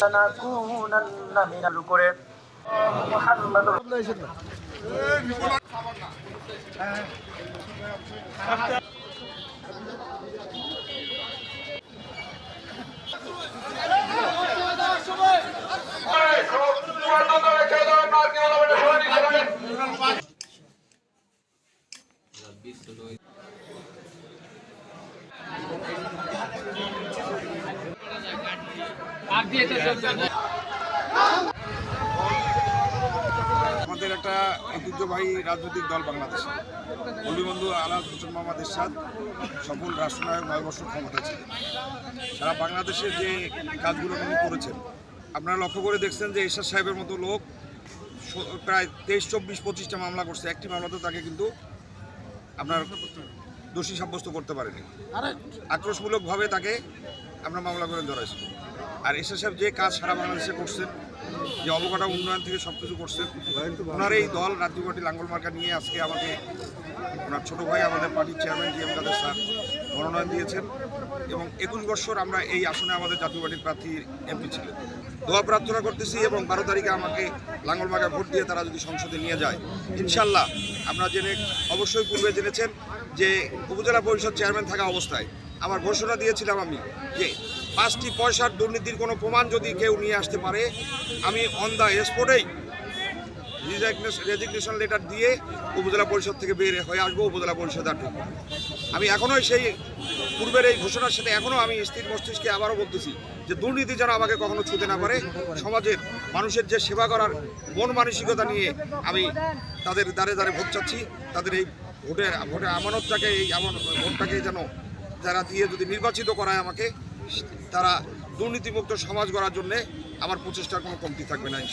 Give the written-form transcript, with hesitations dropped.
লানাকুনান্না মিনাল করে মুহাম্মাদুর আমাদের একটা ঐতিহ্যবাহী রাজনৈতিক দল বাংলাদেশ বন্ধু আলাদ হোসেন মোহাম্মদ এরশাদ সফল রাষ্ট্রনায়ক 9 বছর ক্ষমতা ছিল। সারা বাংলাদেশে যে কাজগুলো উনি করেছেন আপনারা লক্ষ্য করে দেখছেন যে এরশাদ সাহেবের মতো লোক প্রায় 23, 24, 25টা মামলা করছে, একটি মামলাতে তাকে কিন্তু আপনার দোষী সাব্যস্ত করতে পারেনি। আক্রোশমূলকভাবে তাকে আমরা মামলা করে ধরাইছি। আর এরশাদ সাহেব যে কাজ সারা বাংলাদেশে করছেন, যে অবকাঠা উন্নয়ন থেকে সব কিছু করছেন, ওনার এই দল রাজনীতি পার্টি লাঙ্গল মার্কা নিয়ে আজকে আমাকে ওনার ছোটো ভাই আমাদের পার্টির চেয়ারম্যান জি এম কাদের স্যার মনোনয়ন দিয়েছেন এবং 21 বছর আমরা এই আসনে আমাদের জাতীয় পার্টির প্রার্থী এমপি ছিলেন। দোয়া প্রার্থনা করতেছি এবং 12 তারিখে আমাকে লাঙ্গল মার্কা ভোট দিয়ে তারা যদি সংসদে নিয়ে যায় ইনশাল্লাহ, আপনারা অবশ্যই পূর্বে জেনেছেন যে উপজেলা পরিষদ চেয়ারম্যান থাকা অবস্থায় আমার ঘোষণা দিয়েছিলাম আমি যে 5টি পয়সার দুর্নীতির কোনো প্রমাণ যদি কেউ নিয়ে আসতে পারে আমি অন দ্য স্পটেই রেজিগনেশন লেটার দিয়ে উপজেলা পরিষদ থেকে বের হয়ে আসবো, উপজেলা পরিষদে আর ঢুকবো। আমি এখনও সেই পূর্বের এই ঘোষণার সাথে এখনও আমি স্থির মস্তিষ্কে আবারও বলতেছি যে দুর্নীতি যেন আমাকে কখনো ছুঁতে না পারে। সমাজের মানুষের যে সেবা করার মন মানসিকতা নিয়ে আমি তাদের দ্বারে দ্বারে ভোট চাচ্ছি, তাদের এই ভোটের আমানতটাকে ভোটটাকে যেন যারা দিয়ে যদি নির্বাচিত করায় আমাকে, তারা দুর্নীতিমুক্ত সমাজ গড়ার জন্যে আমার প্রচেষ্টার কোনো কমতি থাকবে না।